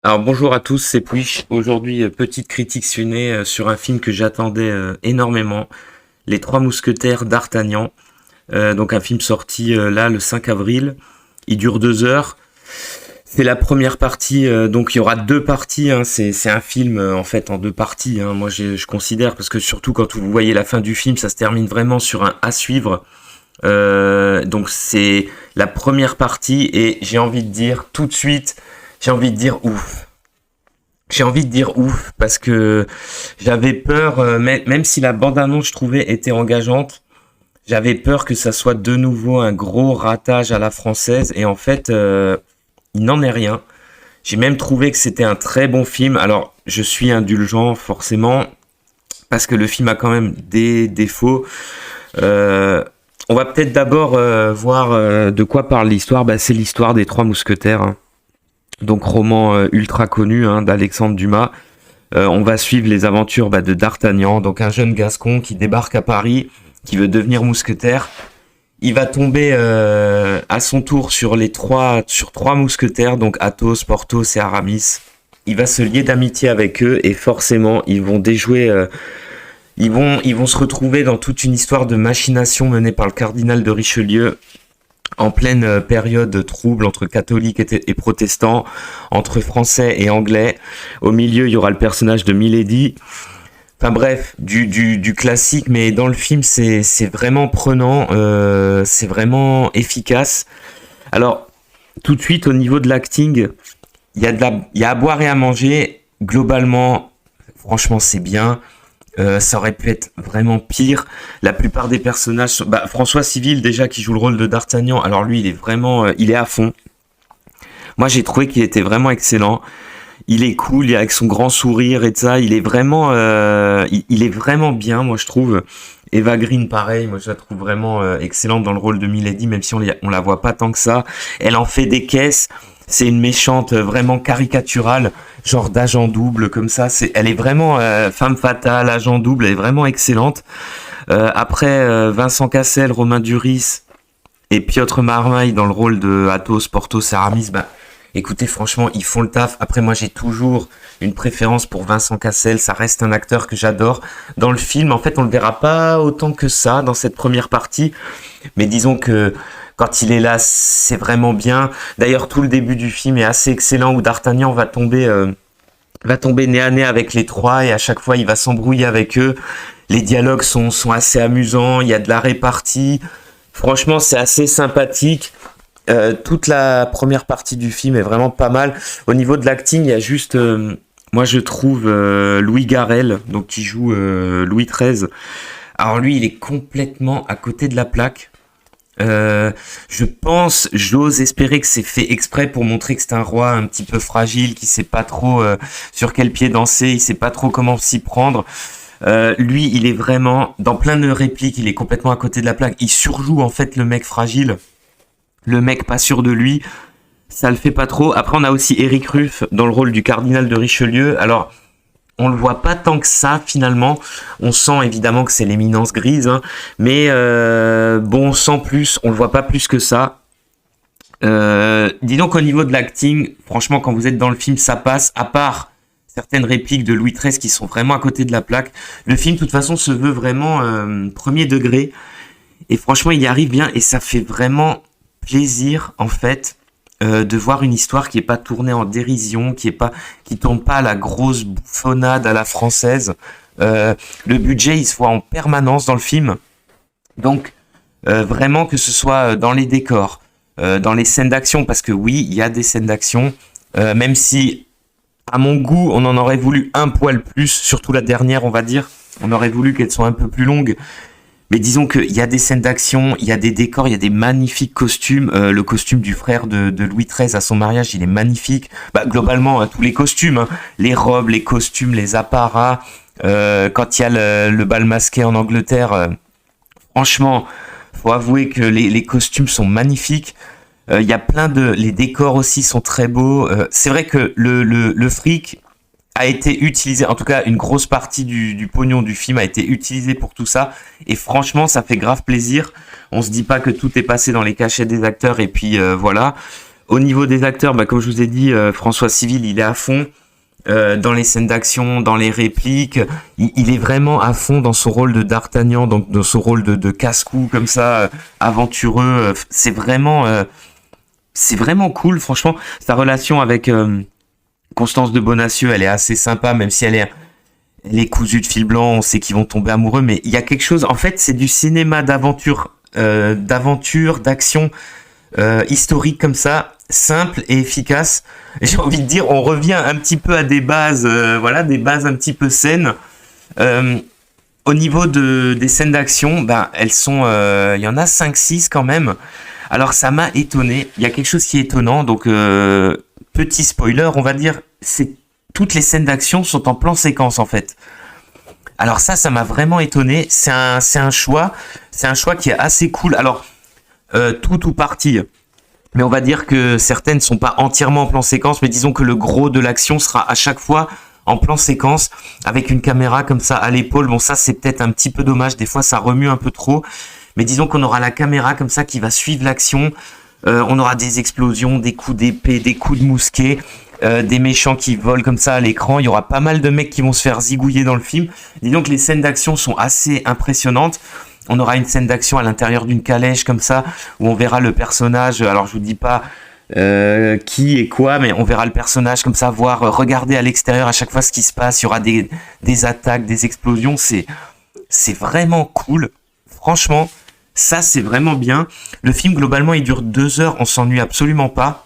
Alors bonjour à tous, c'est Puich. Aujourd'hui, petite critique ciné sur un film que j'attendais énormément, Les Trois Mousquetaires d'Artagnan. Donc un film sorti là le 5 avril. Il dure 2 heures. C'est la première partie, donc il y aura deux parties. Hein. C'est un film en fait en deux parties. Hein. Moi je considère parce que surtout quand vous voyez la fin du film, ça se termine vraiment sur un à suivre. Donc c'est la première partie et j'ai envie de dire tout de suite, j'ai envie de dire ouf. J'ai envie de dire ouf parce que j'avais peur, même si la bande-annonce je trouvais était engageante, j'avais peur que ça soit de nouveau un gros ratage à la française et en fait il n'en est rien. J'ai même trouvé que c'était un très bon film. Alors je suis indulgent forcément parce que le film a quand même des défauts. Euh, on va peut-être d'abord voir de quoi parle l'histoire. Bah, c'est l'histoire des Trois Mousquetaires, hein. Donc roman ultra connu hein, d'Alexandre Dumas. On va suivre les aventures de D'Artagnan, donc un jeune Gascon qui débarque à Paris, qui veut devenir mousquetaire. Il va tomber à son tour sur trois mousquetaires, donc Athos, Porthos et Aramis. Il va se lier d'amitié avec eux et forcément ils vont déjouer, ils vont se retrouver dans toute une histoire de machination menée par le cardinal de Richelieu en pleine période trouble entre catholiques et protestants, entre français et anglais. Au milieu, il y aura le personnage de Milady. Enfin bref, du classique, mais dans le film, c'est vraiment prenant, c'est vraiment efficace. Alors, tout de suite, au niveau de l'acting, il y a à boire et à manger. Globalement, franchement, c'est bien. Ça aurait pu être vraiment pire. La plupart des personnages, François Civil déjà qui joue le rôle de D'Artagnan. Alors lui, il est vraiment, il est à fond. Moi, j'ai trouvé qu'il était vraiment excellent. Il est cool, il est avec son grand sourire et tout ça. Il est vraiment, il est vraiment bien, moi je trouve. Eva Green, pareil, moi je la trouve vraiment excellente dans le rôle de Milady, même si on la voit pas tant que ça. Elle en fait des caisses. C'est une méchante vraiment caricaturale, genre d'agent double comme ça. Elle est vraiment femme fatale, agent double. Elle est vraiment excellente. Après Vincent Cassel, Romain Duris et Piotr Marmaille dans le rôle de Athos, Porthos, Aramis. Écoutez, franchement, ils font le taf. Après, moi, j'ai toujours une préférence pour Vincent Cassel. Ça reste un acteur que j'adore. Dans le film, en fait, on le verra pas autant que ça dans cette première partie. Mais disons que quand il est là, c'est vraiment bien. D'ailleurs, tout le début du film est assez excellent où D'Artagnan va tomber nez à nez avec les trois et à chaque fois, il va s'embrouiller avec eux. Les dialogues sont assez amusants. Il y a de la répartie. Franchement, c'est assez sympathique. Toute la première partie du film est vraiment pas mal. Au niveau de l'acting, il y a juste, moi je trouve Louis Garrel, donc qui joue Louis XIII. Alors lui, il est complètement à côté de la plaque. J'ose espérer que c'est fait exprès pour montrer que c'est un roi un petit peu fragile, qui sait pas trop sur quel pied danser, il sait pas trop comment s'y prendre. Lui, il est vraiment dans plein de répliques, il est complètement à côté de la plaque. Il surjoue en fait le mec fragile. Le mec pas sûr de lui, ça le fait pas trop. Après, on a aussi Éric Ruff dans le rôle du cardinal de Richelieu. Alors, on le voit pas tant que ça finalement. On sent évidemment que c'est l'éminence grise, hein. Mais bon, sans plus, on le voit pas plus que ça. Dis donc au niveau de l'acting, franchement, quand vous êtes dans le film, ça passe. À part certaines répliques de Louis XIII qui sont vraiment à côté de la plaque. Le film, de toute façon, se veut vraiment premier degré. Et franchement, il y arrive bien et ça fait vraiment plaisir en fait de voir une histoire qui est pas tournée en dérision, qui tourne pas à la grosse bouffonnade à la française. Le budget il se voit en permanence dans le film, donc vraiment que ce soit dans les décors, dans les scènes d'action, parce que oui il y a des scènes d'action, même si à mon goût on en aurait voulu un poil plus, surtout la dernière on va dire, on aurait voulu qu'elles soient un peu plus longues. Mais disons qu'il y a des scènes d'action, il y a des décors, il y a des magnifiques costumes. Le costume du frère de Louis XIII à son mariage, il est magnifique. Globalement, tous les costumes, hein, les robes, les costumes, les apparats. Quand il y a le bal masqué en Angleterre, franchement, faut avouer que les costumes sont magnifiques. Il y a les décors aussi sont très beaux. C'est vrai que le fric a été utilisé, en tout cas une grosse partie du pognon du film a été utilisé pour tout ça, et franchement ça fait grave plaisir. On se dit pas que tout est passé dans les cachets des acteurs et puis voilà. Au niveau des acteurs, bah, comme je vous ai dit, François Civil, il est à fond. Dans les scènes d'action, dans les répliques, il est vraiment à fond dans son rôle de D'Artagnan, donc dans son rôle de casse-cou comme ça, aventureux. C'est vraiment cool, franchement. Sa relation avec Constance de Bonacieux, elle est assez sympa, même si elle est cousue de fil blanc. On sait qu'ils vont tomber amoureux, mais il y a quelque chose. En fait, c'est du cinéma d'aventure, d'action historique comme ça, simple et efficace. Et j'ai envie de dire, on revient un petit peu à des bases, voilà, des bases un petit peu saines. Euh, Au niveau des scènes d'action, ben elles sont, il y en a 5-6 quand même. Alors ça m'a étonné. Il y a quelque chose qui est étonnant. Donc petit spoiler, on va dire, c'est toutes les scènes d'action sont en plan séquence en fait. Alors ça m'a vraiment étonné. C'est un choix qui est assez cool. Alors tout ou partie. Mais on va dire que certaines sont pas entièrement en plan séquence, mais disons que le gros de l'action sera à chaque fois en plan séquence, avec une caméra comme ça à l'épaule. Bon, ça c'est peut-être un petit peu dommage, des fois ça remue un peu trop, mais disons qu'on aura la caméra comme ça qui va suivre l'action. On aura des explosions, des coups d'épée, des coups de mousquet, des méchants qui volent comme ça à l'écran. Il y aura pas mal de mecs qui vont se faire zigouiller dans le film. Disons que les scènes d'action sont assez impressionnantes. On aura une scène d'action à l'intérieur d'une calèche comme ça, où on verra le personnage, alors je vous dis pas qui et quoi, mais on verra le personnage comme ça, regarder à l'extérieur à chaque fois ce qui se passe. Il y aura des attaques, des explosions. C'est vraiment cool. Franchement, ça c'est vraiment bien. Le film globalement il dure 2 heures, on s'ennuie absolument pas.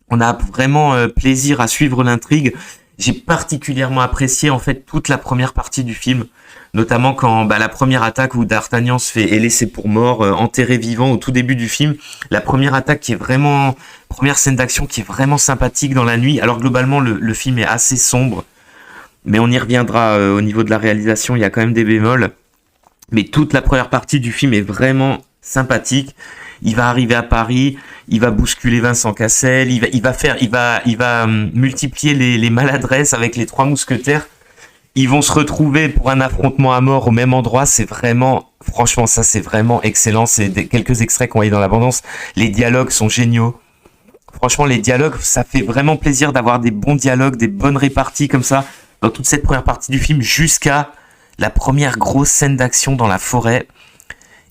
On a vraiment plaisir à suivre l'intrigue. J'ai particulièrement apprécié en fait toute la première partie du film, notamment quand la première attaque où D'Artagnan est laissé pour mort, enterré vivant au tout début du film. La première attaque première scène d'action qui est vraiment sympathique dans la nuit. Alors globalement le film est assez sombre, mais on y reviendra au niveau de la réalisation. Il y a quand même des bémols, mais toute la première partie du film est vraiment sympathique. Il va arriver à Paris, il va bousculer Vincent Cassel, il va multiplier les maladresses avec les 3 mousquetaires. Ils vont se retrouver pour un affrontement à mort au même endroit. C'est vraiment, franchement, ça c'est vraiment excellent. C'est quelques extraits qu'on voit dans l'abondance. Les dialogues sont géniaux. Franchement, les dialogues, ça fait vraiment plaisir d'avoir des bons dialogues, des bonnes réparties comme ça dans toute cette première partie du film jusqu'à la première grosse scène d'action dans la forêt.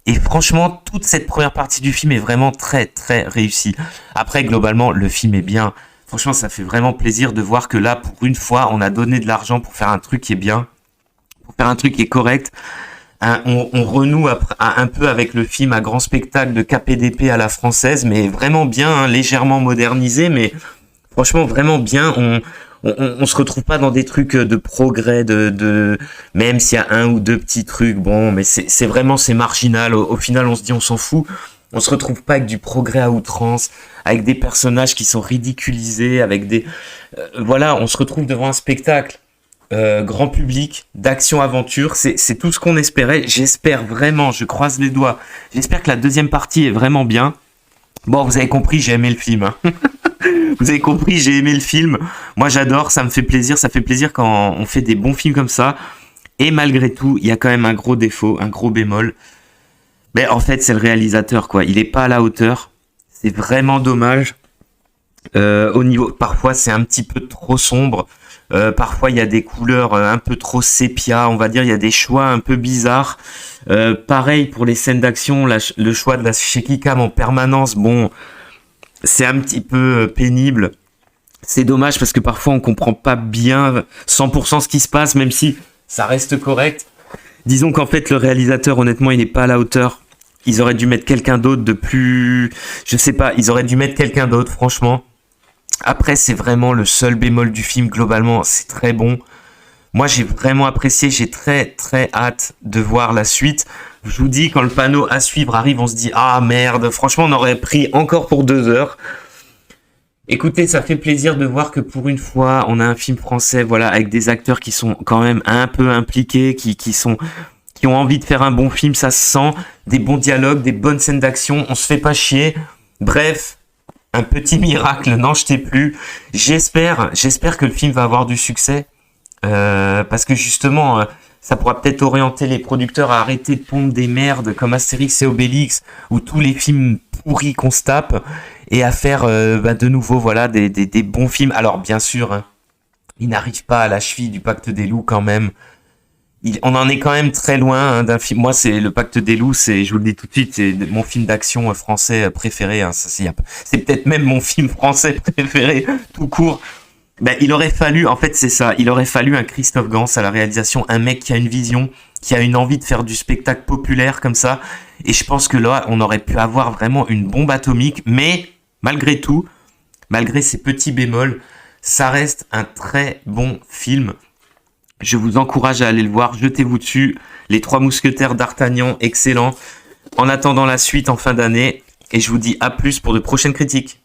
Et franchement, toute cette première partie du film est vraiment très très réussie. Après, globalement, le film est bien. Franchement, ça fait vraiment plaisir de voir que là, pour une fois, on a donné de l'argent pour faire un truc qui est bien, pour faire un truc qui est correct. On renoue un peu avec le film à grand spectacle de KPDP à la française, mais vraiment bien, hein, légèrement modernisé, mais franchement vraiment bien. On se retrouve pas dans des trucs de progrès, même s'il y a un ou deux petits trucs, bon, mais c'est marginal. Au final, on se dit on s'en fout. On se retrouve pas avec du progrès à outrance, avec des personnages qui sont ridiculisés, avec voilà, on se retrouve devant un spectacle grand public, d'action-aventure. C'est tout ce qu'on espérait. J'espère vraiment, je croise les doigts. J'espère que la deuxième partie est vraiment bien. Bon, vous avez compris, j'ai aimé le film. Hein. Vous avez compris, j'ai aimé le film. Moi, j'adore, ça me fait plaisir. Ça fait plaisir quand on fait des bons films comme ça. Et malgré tout, il y a quand même un gros défaut, un gros bémol. Mais en fait, c'est le réalisateur, quoi. Il est pas à la hauteur. C'est vraiment dommage. Au niveau, parfois, c'est un petit peu trop sombre. Parfois, il y a des couleurs un peu trop sépia. On va dire, il y a des choix un peu bizarres. Pareil pour les scènes d'action, le choix de la shaky cam en permanence. Bon, c'est un petit peu pénible. C'est dommage parce que parfois, on comprend pas bien 100% ce qui se passe, même si ça reste correct. Disons qu'en fait, le réalisateur, honnêtement, il n'est pas à la hauteur. Ils auraient dû mettre quelqu'un d'autre de plus... Je sais pas, ils auraient dû mettre quelqu'un d'autre, franchement. Après, c'est vraiment le seul bémol du film. Globalement, c'est très bon. Moi, j'ai vraiment apprécié. J'ai très, très hâte de voir la suite. Je vous dis, quand le panneau à suivre arrive, on se dit « Ah, merde !» Franchement, on aurait pris encore pour 2 heures. Écoutez, ça fait plaisir de voir que pour une fois, on a un film français, voilà, avec des acteurs qui sont quand même un peu impliqués, qui ont envie de faire un bon film, ça se sent, des bons dialogues, des bonnes scènes d'action, on se fait pas chier. Bref, un petit miracle, n'en jetez plus. J'espère que le film va avoir du succès, parce que justement, ça pourra peut-être orienter les producteurs à arrêter de pondre des merdes comme Astérix et Obélix, ou tous les films pourris qu'on se tape, et à faire de nouveau voilà des bons films. Alors bien sûr, hein, il n'arrive pas à la cheville du Pacte des loups quand même. On en est quand même très loin hein, d'un film. Moi, c'est le Pacte des loups, c'est, je vous le dis tout de suite, c'est mon film d'action français préféré. Hein. C'est peut-être même mon film français préféré tout court. Ben, il aurait fallu, en fait, c'est ça. Il aurait fallu un Christophe Gans à la réalisation, un mec qui a une vision, qui a une envie de faire du spectacle populaire comme ça. Et je pense que là, on aurait pu avoir vraiment une bombe atomique. Mais malgré tout, malgré ces petits bémols, ça reste un très bon film. Je vous encourage à aller le voir, jetez-vous dessus. Les Trois Mousquetaires d'Artagnan, excellent. En attendant la suite en fin d'année, et je vous dis à plus pour de prochaines critiques.